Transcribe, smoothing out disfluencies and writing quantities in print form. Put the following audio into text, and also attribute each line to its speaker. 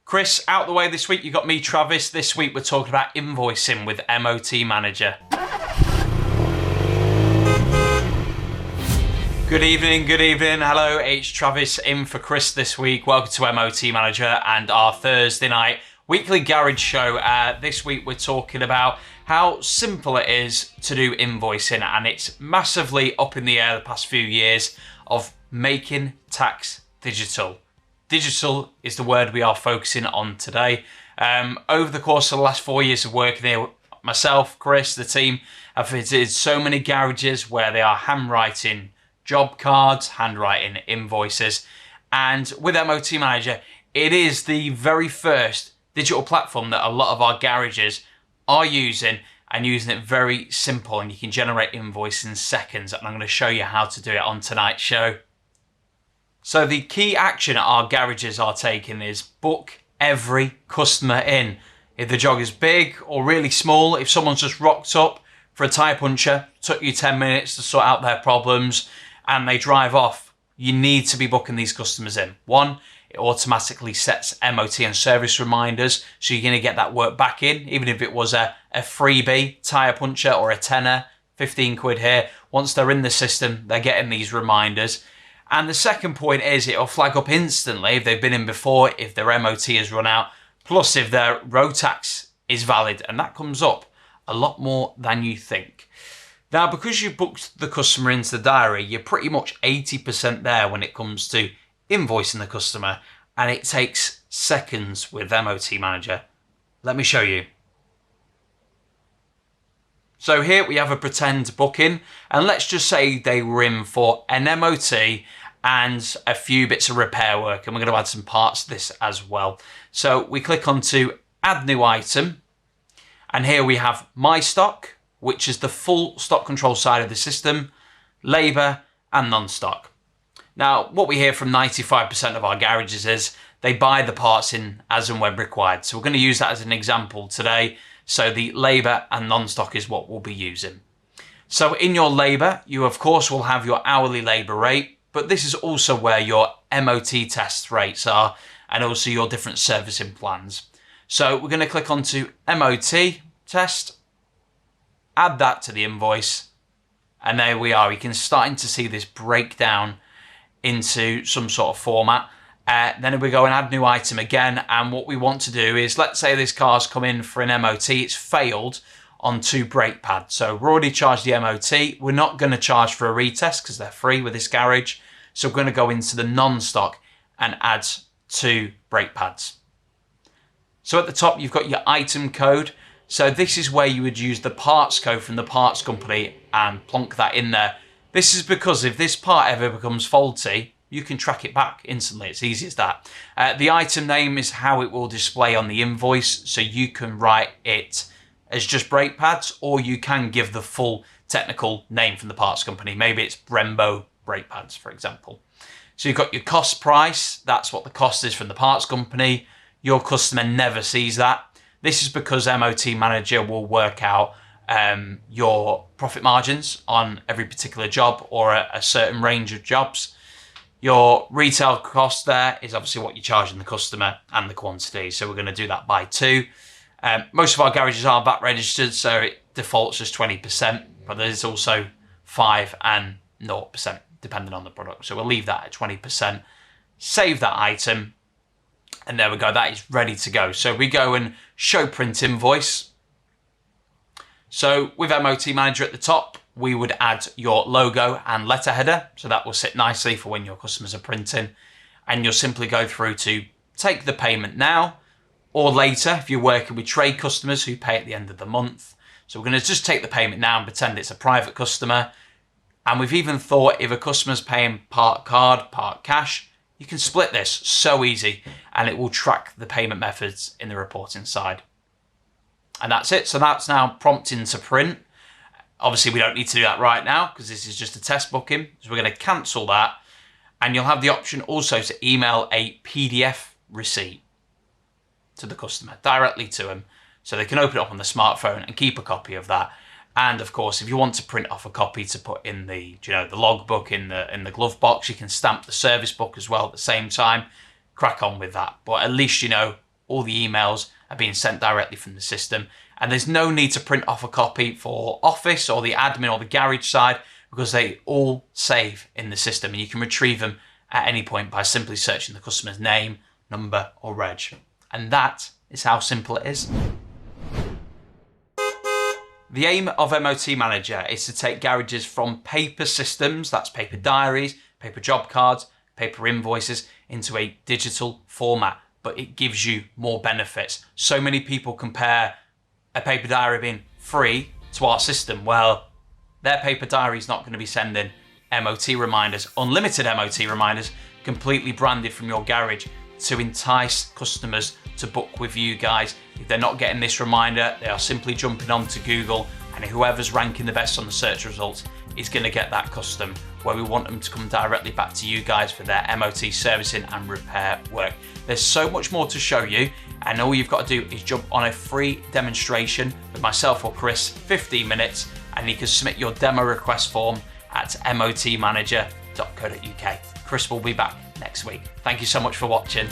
Speaker 1: Chris, out the way this week, you got me, Travis. This week we're talking about invoicing with MOT Manager. Good evening. Hello, it's Travis in for Chris this week. Welcome to MOT Manager and our Thursday night weekly garage show. This week we're talking about how simple it is to do invoicing, and it's massively up in the air the past few years of making tax digital. Digital is the word we are focusing on today. Over the course of the last 4 years of working here, myself, Chris, the team have visited so many garages where they are handwriting job cards, handwriting invoices, and with MOT Manager, it is the very first digital platform that a lot of our garages are using, and using it very simple, and you can generate invoices in seconds, and I'm going to show you how to do it on tonight's show. So the key action our garages are taking is book every customer in. If the job is big or really small, if someone's just rocked up for a tyre puncher, took you 10 minutes to sort out their problems, and they drive off, you need to be booking these customers in. One, it automatically sets MOT and service reminders, so you're going to get that work back in, even if it was a freebie tyre puncher or a tenner, 15 quid here. Once they're in the system, they're getting these reminders. And the second point is it'll flag up instantly if they've been in before, if their MOT has run out, plus if their road tax is valid, and that comes up a lot more than you think. Now, because you've booked the customer into the diary, you're pretty much 80% there when it comes to invoicing the customer, and it takes seconds with MOT Manager. Let me show you. So here we have a pretend booking, and let's just say they were in for an MOT and a few bits of repair work, and we're going to add some parts to this as well. So we click onto add new item, and here we have my stock, which is the full stock control side of the system, labour and non-stock. Now, what we hear from 95% of our garages is they buy the parts in as and when required. So we're going to use that as an example today. So the labour and non-stock is what we'll be using. So in your labour, you of course will have your hourly labour rate, but this is also where your MOT test rates are, and also your different servicing plans. So we're going to click onto MOT test, add that to the invoice, and there we are. You can start to see this breakdown into some sort of format. Then we go and add new item again, and what we want to do is, let's say this car's come in for an MOT, it's failed on 2 brake pads. So we're already charged the MOT, we're not going to charge for a retest because they're free with this garage. So we're going to go into the non-stock and add 2 brake pads. So at the top you've got your item code. So this is where you would use the parts code from the parts company and plonk that in there. This is because if this part ever becomes faulty, you can track it back instantly. It's easy as that. The item name is how it will display on the invoice, so you can write it as just brake pads, or you can give the full technical name from the parts company. Maybe it's Brembo brake pads, for example. So you've got your cost price. That's what the cost is from the parts company. Your customer never sees that. This is because MOT Manager will work out your profit margins on every particular job or a certain range of jobs. Your retail cost there is obviously what you're charging the customer and the quantity. So we're going to do that by 2. Most of our garages are VAT registered, so it defaults as 20%, but there's also 5 and 0% depending on the product. So we'll leave that at 20%, save that item, and there we go, that is ready to go. So we go and show print invoice. So with MOT Manager at the top, we would add your logo and letter header, so that will sit nicely for when your customers are printing. And you'll simply go through to take the payment now or later if you're working with trade customers who pay at the end of the month. So we're going to just take the payment now and pretend it's a private customer. And we've even thought if a customer's paying part card, part cash, you can split this so easy, and it will track the payment methods in the reporting side. And that's it. So that's now prompting to print. Obviously, we don't need to do that right now because this is just a test booking. So we're going to cancel that. And you'll have the option also to email a PDF receipt to the customer, directly to them. So they can open it up on the smartphone and keep a copy of that. And of course, if you want to print off a copy to put in the, the logbook in the glove box, you can stamp the service book as well at the same time. Crack on with that. But at least you know all the emails are being sent directly from the system. And there's no need to print off a copy for office or the admin or the garage side, because they all save in the system and you can retrieve them at any point by simply searching the customer's name, number or reg. And that is how simple it is. The aim of MOT Manager is to take garages from paper systems, that's paper diaries, paper job cards, paper invoices, into a digital format, but it gives you more benefits. So many people compare a paper diary being free to our system. Well, their paper diary is not going to be sending MOT reminders, unlimited MOT reminders, completely branded from your garage to entice customers to book with you guys. If they're not getting this reminder, they are simply jumping onto Google, and whoever's ranking the best on the search results is going to get that custom, where we want them to come directly back to you guys for their MOT servicing and repair work. There's so much more to show you, and all you've got to do is jump on a free demonstration with myself or Chris, 15 minutes, and you can submit your demo request form at motmanager.co.uk. Chris will be back next week. Thank you so much for watching.